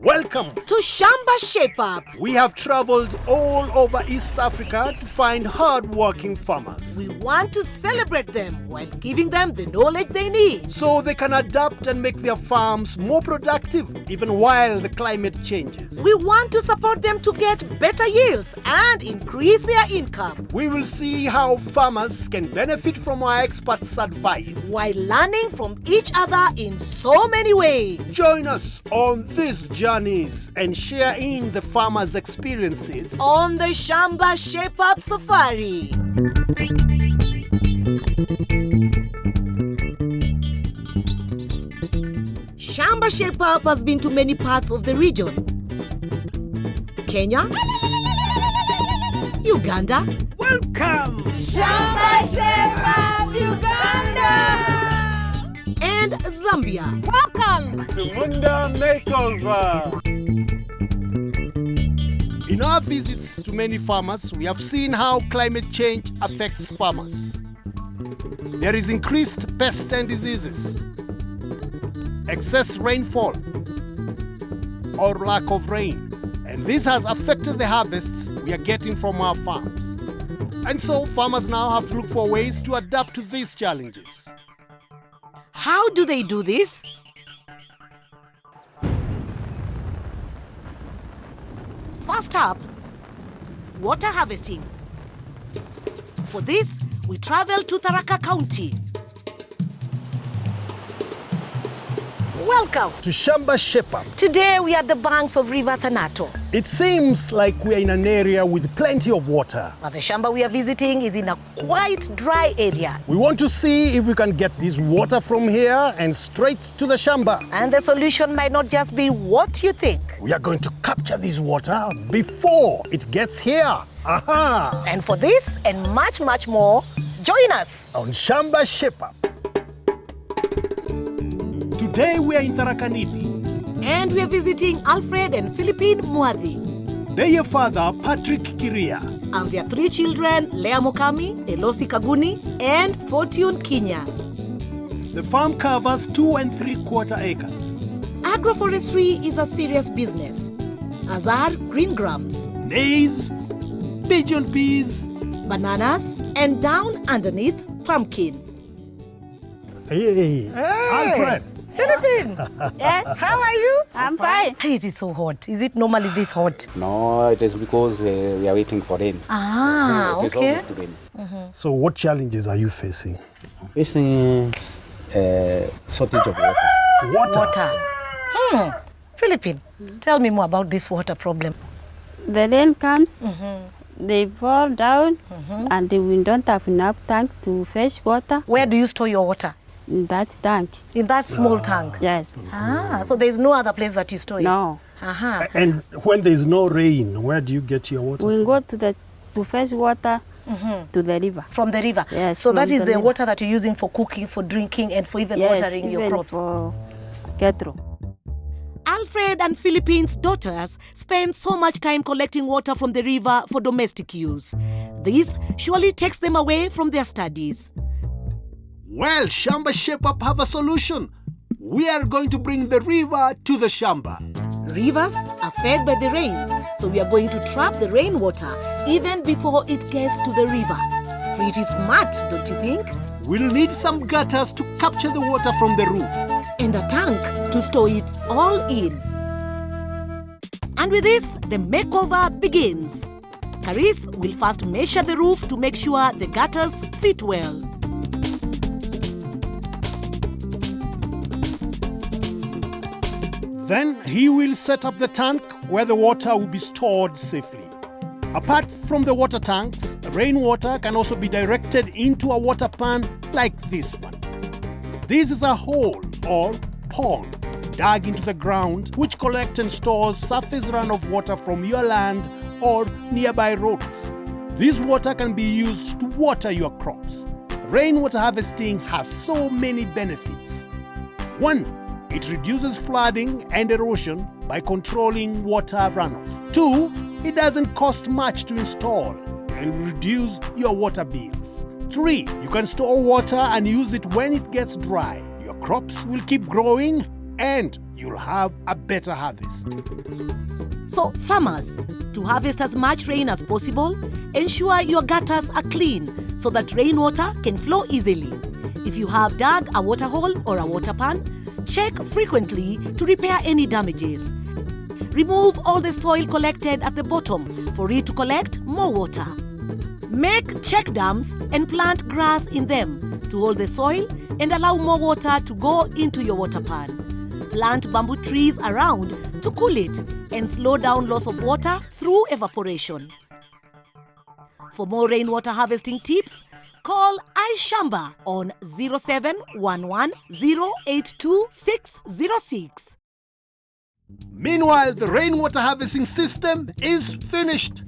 Welcome to Shamba Shape Up. We have traveled all over East Africa to find hard-working farmers. We want to celebrate them while giving them the knowledge they need, so they can adapt and make their farms more productive even while the climate changes. We want to support them to get better yields and increase their income. We will see how farmers can benefit from our experts' advice while learning from each other in so many ways. Join us on these journeys and share in the farmers' experiences on the Shamba Shape Up Safari. Shamba Shape Up has been to many parts of the region. Kenya, Uganda. Welcome! Shamba Shape Up Uganda! And Zambia. Welcome to Munda Makeover. In our visits to many farmers, we have seen how climate change affects farmers. There is increased pests and diseases, excess rainfall, or lack of rain. And this has affected the harvests we are getting from our farms. And so farmers now have to look for ways to adapt to these challenges. How do they do this? First up, water harvesting. For this, we travel to Tharaka County. Welcome to Shamba Shape Up. Today we are at the banks of River Thanato. It seems like we are in an area with plenty of water. But the Shamba we are visiting is in a quite dry area. We want to see if we can get this water from here and straight to the Shamba. And the solution might not just be what you think. We are going to capture this water before it gets here. Aha! And for this and much, much more, join us on Shamba Shape Up. Today we are in Tharaka Nithi. And we are visiting Alfred and Philippine Mwadhi. Their father, Patrick Kiria. And their three children, Lea Mokami, Elosi Kaguni, and Fortune Kinya. The farm covers 2 3/4 acres. Agroforestry is a serious business, as are green grams, maize, pigeon peas, bananas, and down underneath, pumpkin. Hey, Alfred. Philippine. Yes. How are you? I'm fine. Hey, it is so hot. Is it normally this hot? No, it is because we are waiting for rain. Ah, it is okay. almost rain. So what challenges are you facing? Facing shortage of water. Water. Philippine, tell me more about this water problem. The rain comes, they fall down, and we don't have enough tank to fetch water. Where do you store your water? In that tank. In that small tank? Yes. Ah, so there's no other place that you store it? No. Uh-huh. And when there's no rain, where do you get your water We from? go to fetch water to the river. From the river? Yes. So that is the river. water that you're using for cooking, for drinking, and for even watering your crops? For cattle. Alfred and Philippine's daughters spend so much time collecting water from the river for domestic use. This surely takes them away from their studies. Well, Shamba Shape Up have a solution. We are going to bring the river to the Shamba. Rivers are fed by the rains, so we are going to trap the rainwater even before it gets to the river. Pretty smart, don't you think? We'll need some gutters to capture the water from the roof. And a tank to store it all in. And with this, the makeover begins. Caris will first measure the roof to make sure the gutters fit well. Then he will set up the tank where the water will be stored safely. Apart from the water tanks, rainwater can also be directed into a water pan like this one. This is a hole or pond dug into the ground which collects and stores surface runoff water from your land or nearby roads. This water can be used to water your crops. Rainwater harvesting has so many benefits. 1. It reduces flooding and erosion by controlling water runoff. 2. It doesn't cost much to install and will reduce your water bills. 3. You can store water and use it when it gets dry. Your crops will keep growing and you'll have a better harvest. So, farmers, to harvest as much rain as possible, ensure your gutters are clean so that rainwater can flow easily. If you have dug a water hole or a water pan, check frequently to repair any damages. Remove all the soil collected at the bottom for it to collect more water. Make check dams and plant grass in them to hold the soil and allow more water to go into your water pan. Plant bamboo trees around to cool it and slow down loss of water through evaporation. For more rainwater harvesting tips, call Shamba on 0711 082 606. Meanwhile, the rainwater harvesting system is finished.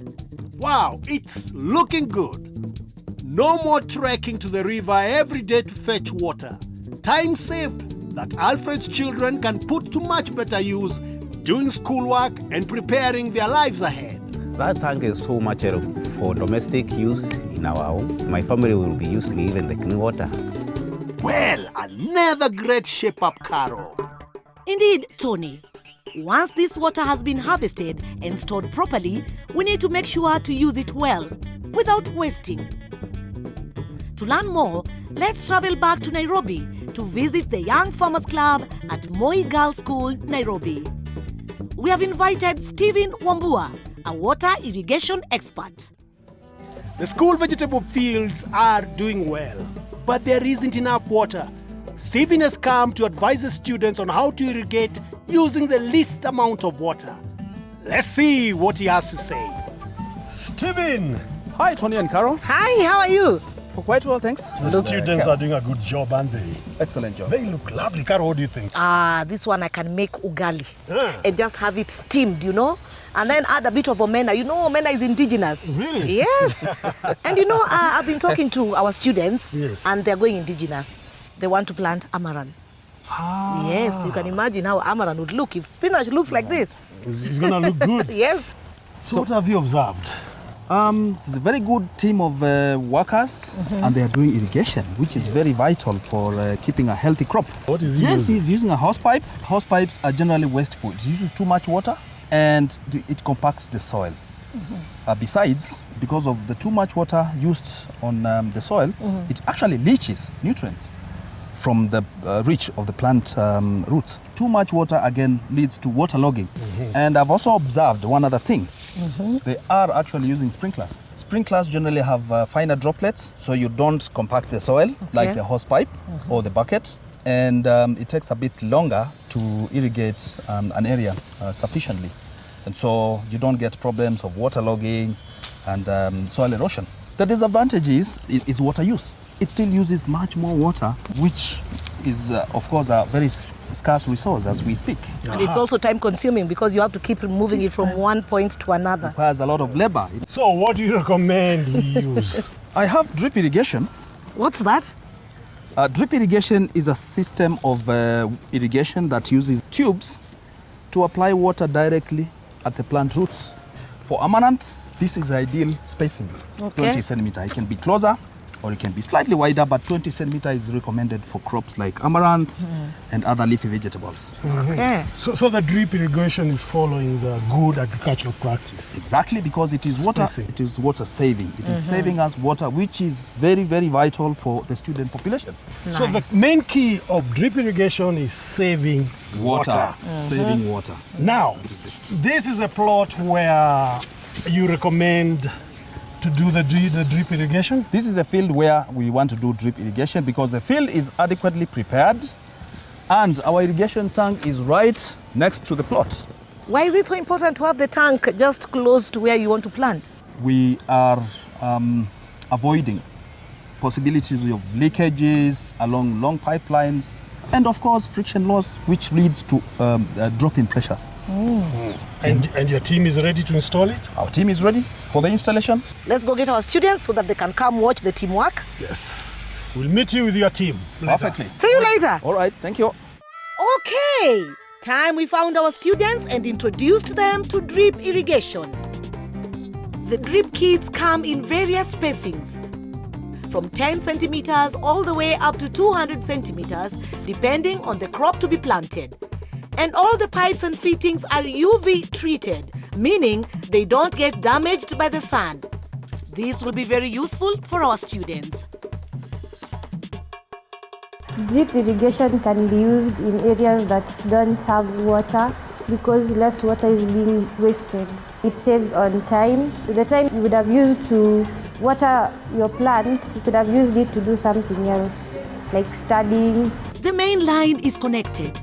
Wow, it's looking good. No more trekking to the river every day to fetch water. Time saved that Alfred's children can put to much better use doing schoolwork and preparing their lives ahead. That tank is so much for domestic use in our home. My family will be using even the clean water. Well, another great shape-up, Carol. Indeed, Tony. Once this water has been harvested and stored properly, we need to make sure to use it well, without wasting. To learn more, let's travel back to Nairobi to visit the Young Farmers Club at Moi Girls School, Nairobi. We have invited Stephen Wambua, a water irrigation expert. The school vegetable fields are doing well, but there isn't enough water. Stephen has come to advise the students on how to irrigate using the least amount of water. Let's see what he has to say. Stephen! Hi, Tony and Carol. Hi, how are you? Oh, quite well, thanks. The students are doing a good job, aren't they? Excellent job. They look lovely. Carol, what do you think? This one I can make ugali Ah. and just have it steamed, and then add a bit of omena. Omena is indigenous. Really? Yes. And I've been talking to our students, Yes. and they're going indigenous. They want to plant amaranth. Yes, you can imagine how amaranth would look if spinach looks like this. It's going to look good. Yes. So what have you observed? It's a very good team of workers, and they are doing irrigation, which is very vital for keeping a healthy crop. What is he Yes, using? he's using a hose pipe. Hose pipes are generally wasteful. It uses too much water, and it compacts the soil. Besides, because of the too much water used on the soil, it actually leaches nutrients from the reach of the plant roots. Too much water again leads to waterlogging. And I've also observed one other thing. They are actually using sprinklers. Sprinklers generally have finer droplets, so you don't compact the soil like the hose pipe or the bucket. And it takes a bit longer to irrigate an area sufficiently. And so you don't get problems of waterlogging and soil erosion. The disadvantage is water use. It still uses much more water, which is, of course, a very scarce resource as we speak. And it's also time consuming because you have to keep moving it from one point to another. It requires a lot of labor. So what do you recommend we use? I have drip irrigation. What's that? Drip irrigation is a system of irrigation that uses tubes to apply water directly at the plant roots. For amaranth, this is ideal spacing, 20 centimeter. It can be closer or it can be slightly wider, but 20 centimeter is recommended for crops like amaranth and other leafy vegetables. Okay. So the drip irrigation is following the good agricultural practice. Exactly, because it is water. Spacing. It is water saving. It is saving us water, which is very, very vital for the student population. So the main key of drip irrigation is saving water. Saving water. Now, this is a plot where you recommend to do the drip irrigation? This is a field where we want to do drip irrigation because the field is adequately prepared and our irrigation tank is right next to the plot. Why is it so important to have the tank just close to where you want to plant? We are avoiding possibilities of leakages along long pipelines and of course friction loss, which leads to a drop in pressures. And your team is ready to install it? Our team is ready for the installation. Let's go get our students so that they can come watch the teamwork. Yes. We'll meet you with your team later. Perfectly. See you later. All right, thank you. Okay, time we found our students and introduced them to drip irrigation. The drip kits come in various spacings, from 10 centimeters all the way up to 200 centimeters, depending on the crop to be planted. And all the pipes and fittings are UV treated, meaning they don't get damaged by the sun. This will be very useful for our students. Drip irrigation can be used in areas that don't have water because less water is being wasted. It saves on time. The time you would have used to water your plant, you could have used it to do something else, like studying. The main line is connected.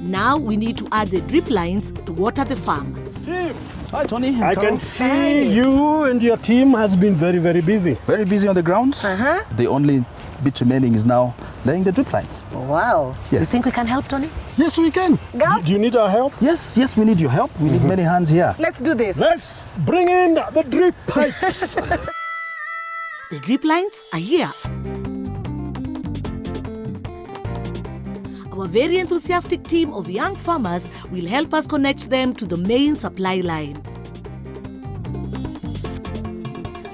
Now we need to add the drip lines to water the farm. Steve, Hi, Tony. I can see you and your team has been very, very busy. Very busy on the ground. The only bit remaining is now laying the drip lines. Wow. Yes. You think we can help, Tony? Yes, we can. Girls? Do you need our help? Yes, we need your help. We need many hands here. Let's do this. Let's bring in the drip pipes. The drip lines are here. Our very enthusiastic team of young farmers will help us connect them to the main supply line.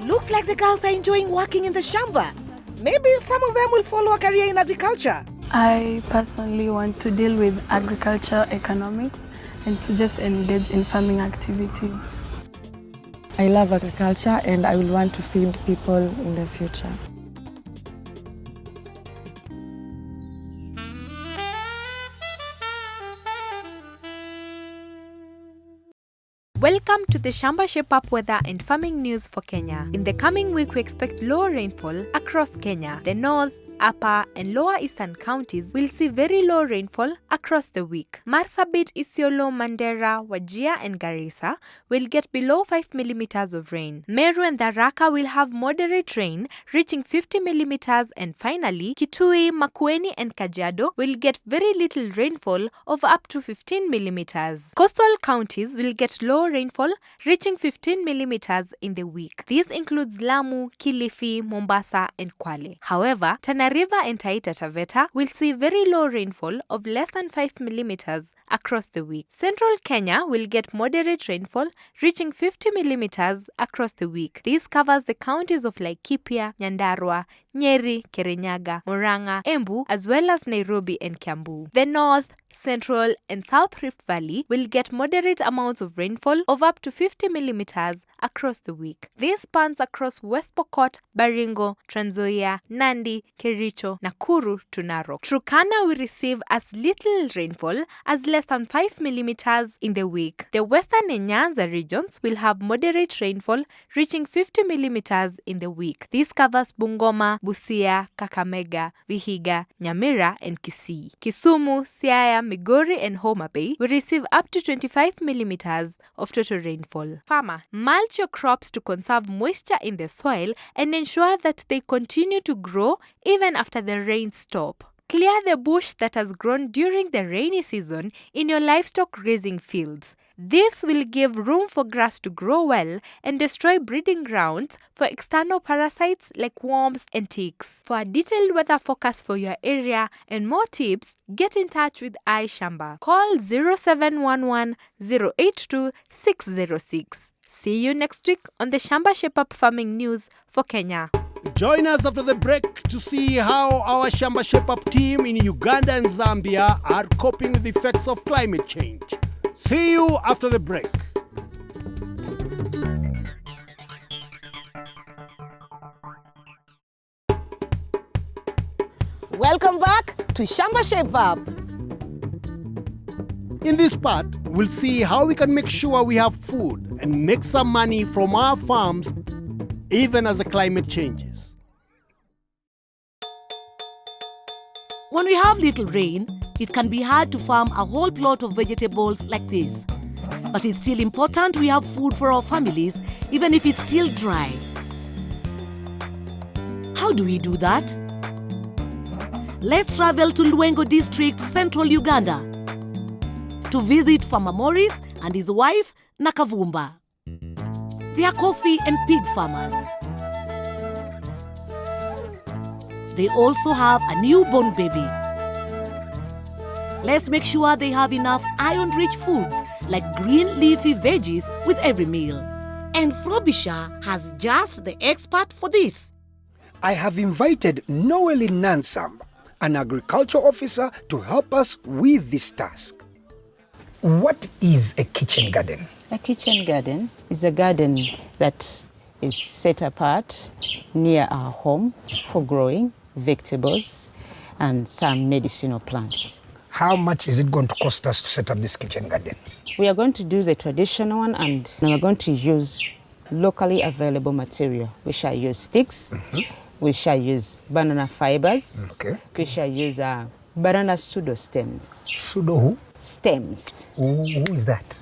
Looks like the girls are enjoying working in the Shamba. Maybe some of them will follow a career in agriculture. I personally want to deal with agriculture economics and to just engage in farming activities. I love agriculture and I will want to feed people in the future. Welcome to the Shamba Shape Up weather and farming news for Kenya. In the coming week, we expect low rainfall across Kenya. The north, upper and lower eastern counties will see very low rainfall across the week. Marsabit, Isiolo, Mandera, Wajir and Garissa will get below 5 millimeters of rain. Meru and Tharaka will have moderate rain reaching 50 millimeters, and finally Kitui, Makueni and Kajiado will get very little rainfall of up to 15 millimeters. Coastal counties will get low rainfall reaching 15 millimeters in the week. This includes Lamu, Kilifi, Mombasa and Kwale. However, Tana River and Taita Taveta will see very low rainfall of less than 5 millimeters across the week. Central Kenya will get moderate rainfall reaching 50 millimeters across the week. This covers the counties of Laikipia, Nyandarua, Nyeri, Kirinyaga, Murang'a, Embu, as well as Nairobi and Kiambu. The North, Central and South Rift Valley will get moderate amounts of rainfall of up to 50 millimeters across the week. This spans across West Pokot, Baringo, Trans Nzoia, Nandi, Kericho, Nakuru to Narok. Turkana will receive as little rainfall as less than 5 millimeters in the week. The Western and Nyanza regions will have moderate rainfall reaching 50 millimeters in the week. This covers Bungoma, Busia, Kakamega, Vihiga, Nyamira and Kisii. Kisumu, Siaya, Migori and Homa Bay will receive up to 25 millimeters of total rainfall. Farmer, mulch your crops to conserve moisture in the soil and ensure that they continue to grow even after the rains stop. Clear the bush that has grown during the rainy season in your livestock grazing fields. This will give room for grass to grow well and destroy breeding grounds for external parasites like worms and ticks. For a detailed weather forecast for your area and more tips, get in touch with Shamba. Call 0711 082 606. See you next week on the Shamba Shape Up Farming News for Kenya. Join us after the break to see how our Shamba Shape Up team in Uganda and Zambia are coping with the effects of climate change. See you after the break. Welcome back to Shamba Shape Up. In this part, we'll see how we can make sure we have food and make some money from our farms even as the climate changes. When we have little rain, it can be hard to farm a whole plot of vegetables like this. But it's still important we have food for our families, even if it's still dry. How do we do that? Let's travel to Lwengo district, central Uganda, to visit Farmer Morris and his wife, Nakavumba. They are coffee and pig farmers. They also have a newborn baby. Let's make sure they have enough iron-rich foods like green leafy veggies with every meal. And Frobisher has just the expert for this. I have invited Noeli Nansamba, an agriculture officer, to help us with this task. What is a kitchen garden? A kitchen garden is a garden that is set apart near our home for growing vegetables and some medicinal plants. How much is it going to cost us to set up this kitchen garden? We are going to do the traditional one, and we are going to use locally available material. We shall use sticks, we shall use banana fibers, we shall use banana pseudo stems. Pseudo who? Stems. Who is that?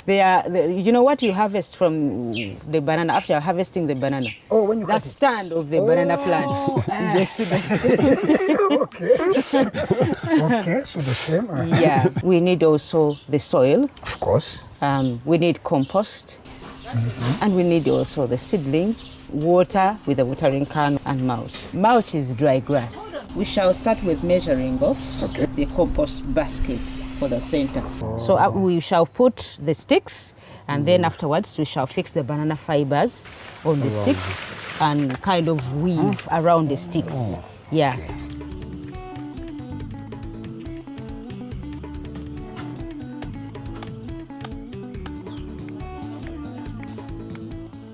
They are, you know what you harvest from the banana after harvesting the banana? Oh, when you the stand of the banana plant. The pseudo stem. Okay, pseudo stem. Yeah, we need also the soil. Of course. We need compost. And we need also the seedlings, water with a watering can, and mulch. Mulch is dry grass. We shall start with measuring off the compost basket for the center. So we shall put the sticks, and then afterwards we shall fix the banana fibers on the sticks and kind of weave around the sticks. Yeah.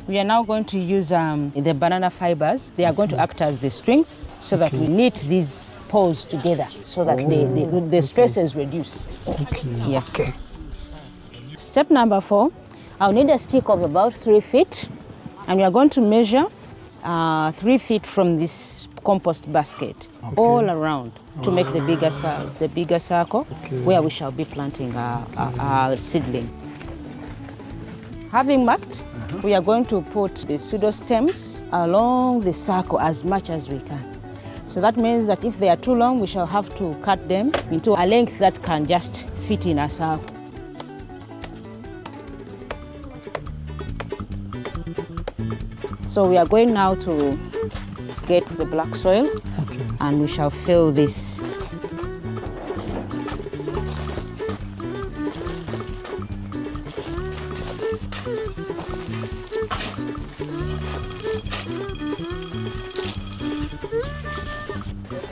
We are now going to use the banana fibers. They are going to act as the strings so that we knit these poles together so that the stresses reduce. Yeah. Okay. Step number 4, I'll need a stick of about 3 feet, and we are going to measure 3 feet from this compost basket all around to make the bigger circle where we shall be planting our seedlings. Having marked, we are going to put the pseudo stems along the circle as much as we can. So that means that if they are too long, we shall have to cut them into a length that can just fit in a circle. So we are going now to get the black soil, and we shall fill this.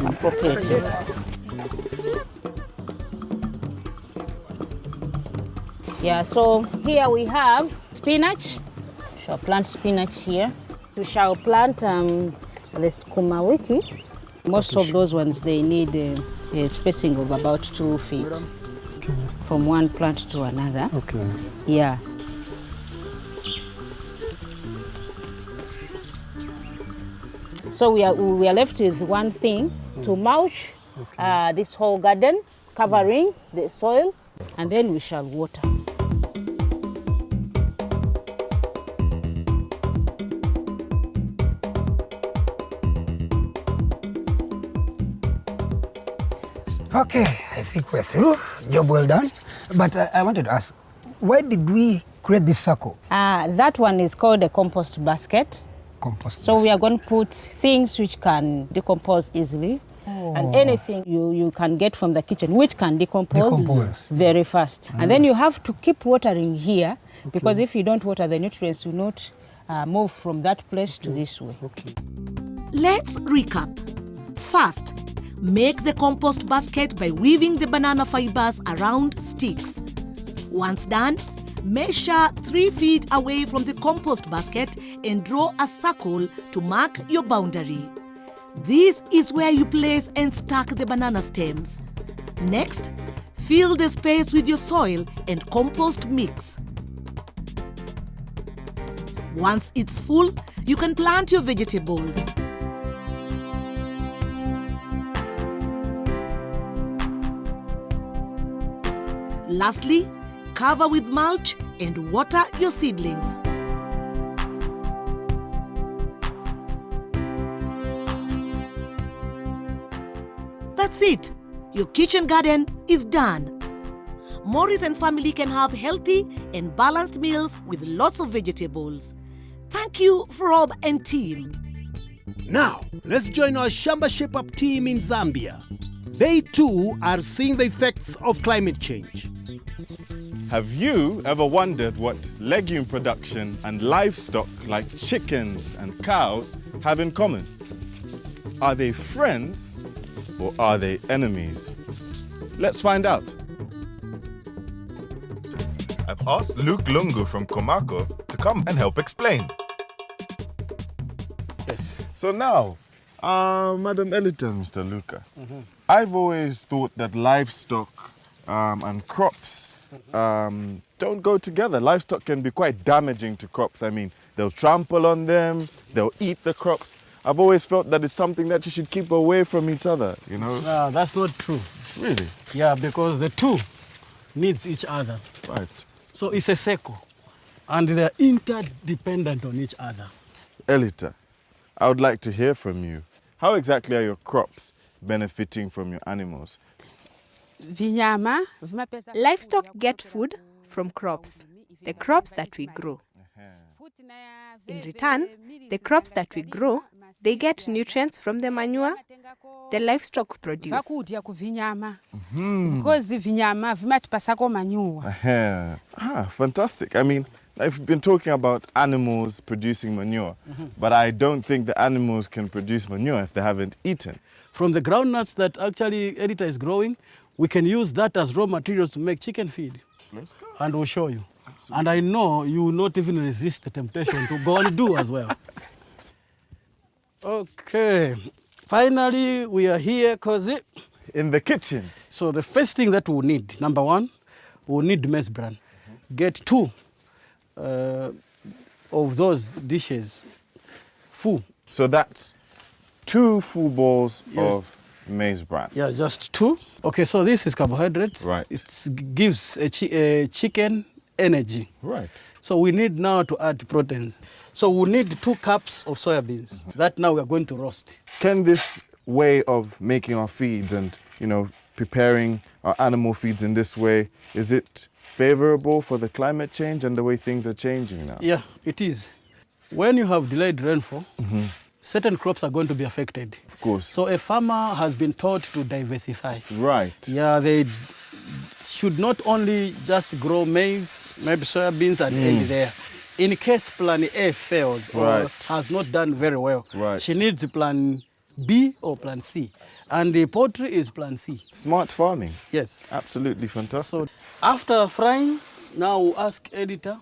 Appropriately. Yeah, so here we have spinach. We shall plant spinach here. We shall plant the sukuma wiki. Most of those ones, they need a spacing of about 2 feet from one plant to another. Yeah. So we are left with one thing, to mulch this whole garden, covering the soil, and then we shall water. Okay, I think we're through. Job well done. But I wanted to ask, why did we create this circle? That one is called a compost basket. So we are going to put things which can decompose easily, and anything you can get from the kitchen which can decompose very fast. And then you have to keep watering here, because if you don't water, the nutrients will not move from that place to this way. Let's recap. First, make the compost basket by weaving the banana fibers around sticks. Once done, measure 3 feet away from the compost basket and draw a circle to mark your boundary. This is where you place and stack the banana stems. Next, fill the space with your soil and compost mix. Once it's full, you can plant your vegetables. Lastly, cover with mulch and water your seedlings. That's it. Your kitchen garden is done. Maurice and family can have healthy and balanced meals with lots of vegetables. Thank you, Rob and team. Now, let's join our Shamba Shape Up team in Zambia. They too are seeing the effects of climate change. Have you ever wondered what legume production and livestock like chickens and cows have in common? Are they friends or are they enemies? Let's find out. I've asked Luke Lungu from Komako to come and help explain. Yes. So now, Madam Elita, Mr. Luca, I've always thought that livestock and crops don't go together. Livestock can be quite damaging to crops. I mean, they'll trample on them, they'll eat the crops. I've always felt that it's something that you should keep away from each other, you know? No, that's not true. Really? Yeah, because the two needs each other. Right. So it's a circle, and they're interdependent on each other. Elita, I would like to hear from you. How exactly are your crops benefiting from your animals? Livestock get food from crops, the crops that we grow. In return, the crops that we grow, they get nutrients from the manure the livestock produce. Fantastic. I mean, I've been talking about animals producing manure, but I don't think the animals can produce manure if they haven't eaten. From the groundnuts that actually Edita is growing, we can use that as raw materials to make chicken feed. Let's go. And we'll show you. Absolutely. And I know you will not even resist the temptation to go and do as well. Okay. Finally, we are here, Cozy. In the kitchen. So the first thing that we'll need, number one, we'll need maize bran. Get 2 of those dishes full. So that's 2 full bowls of maize bran. Yeah, just 2. Okay, so this is carbohydrates. Right. It gives a chicken energy. Right. So we need now to add proteins. So we need 2 cups of soybeans that now we are going to roast. Can this way of making our feeds and, you know, preparing our animal feeds in this way, is it favorable for the climate change and the way things are changing now? Yeah, it is. When you have delayed rainfall, certain crops are going to be affected. Of course. So a farmer has been taught to diversify. Right. Yeah, they should not only just grow maize, maybe soybeans and end there. In case plan A fails or has not done very well, she needs plan B or plan C. And the poultry is plan C. Smart farming. Yes. Absolutely fantastic. So after frying, now we'll ask Editor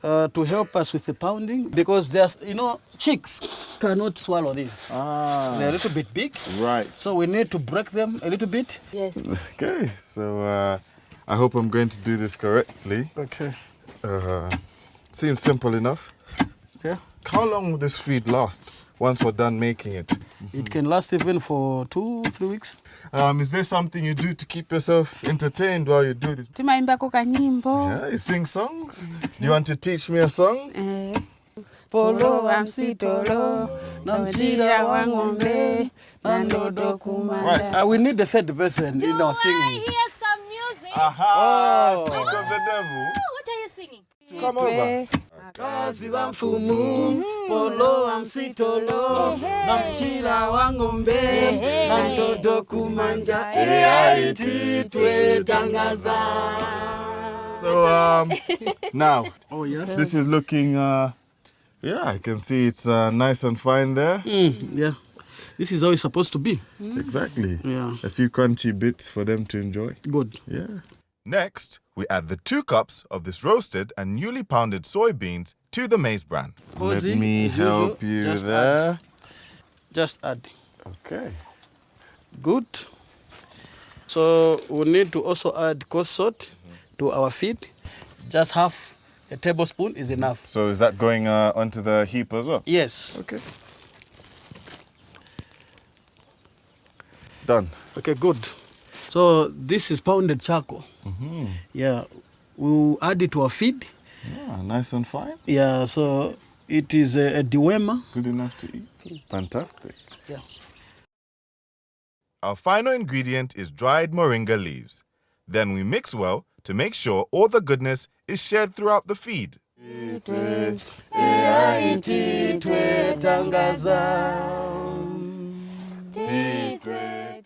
to help us with the pounding, because there's, you know, chicks cannot swallow this. They're a little bit big. Right. So we need to break them a little bit. Yes. Okay, so I hope I'm going to do this correctly. Okay. Seems simple enough. Yeah. How long will this feed last once we're done making it? It can last even for 2-3 weeks. Is there something you do to keep yourself entertained while you do this? Yeah, you sing songs? Do you want to teach me a song? Polo wa msitolo, na mchira wa ng'ombe, na ndodo kumanda. Right. We need the third person in our singing. Hear some music. Aha! Speak of the devil. What are you singing? Come over. Kazi wa mfumu, polo wa msitolo, na mchira wa ng'ombe, na ndodo kumanja. Iti twe tangaza. So now, yeah. This is looking, yeah, I can see it's nice and fine there. Yeah, this is how it's supposed to be. Exactly. Yeah. A few crunchy bits for them to enjoy. Good. Yeah. Next, we add the 2 cups of this roasted and newly pounded soybeans to the maize bran. Cozy, Let me help you just there. Just add. Okay. Good. So we need to also add coarse salt to our feed. Just half a tablespoon is enough. So is that going onto the heap as well? Yes. Okay. Done. Okay, good. So this is pounded charcoal. Yeah. We'll add it to our feed. Yeah, nice and fine. Yeah, so it is a dewormer. Good enough to eat. Fantastic. Yeah. Our final ingredient is dried moringa leaves. Then we mix well to make sure all the goodness is shared throughout the feed.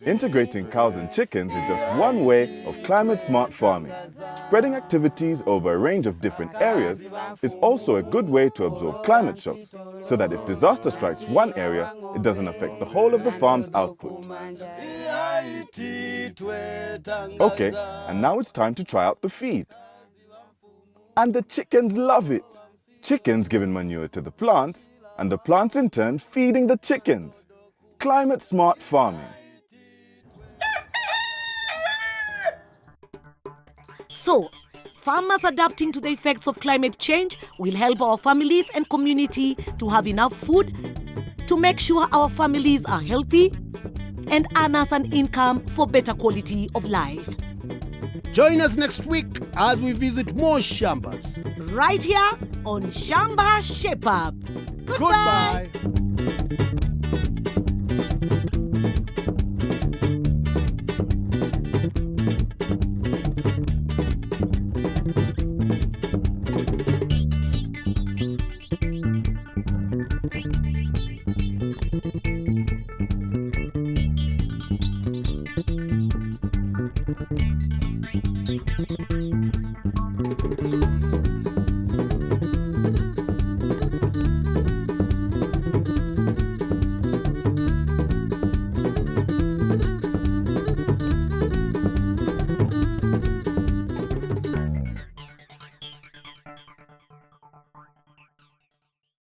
Integrating cows and chickens is just one way of climate-smart farming. Spreading activities over a range of different areas is also a good way to absorb climate shocks, so that if disaster strikes one area, it doesn't affect the whole of the farm's output. Okay, and now it's time to try out the feed. And the chickens love it. Chickens giving manure to the plants, and the plants in turn feeding the chickens. Climate smart farming. So, farmers adapting to the effects of climate change will help our families and community to have enough food, to make sure our families are healthy, and earn us an income for better quality of life. Join us next week as we visit more Shambas. Right here on Shamba Shape Up. Goodbye. Goodbye.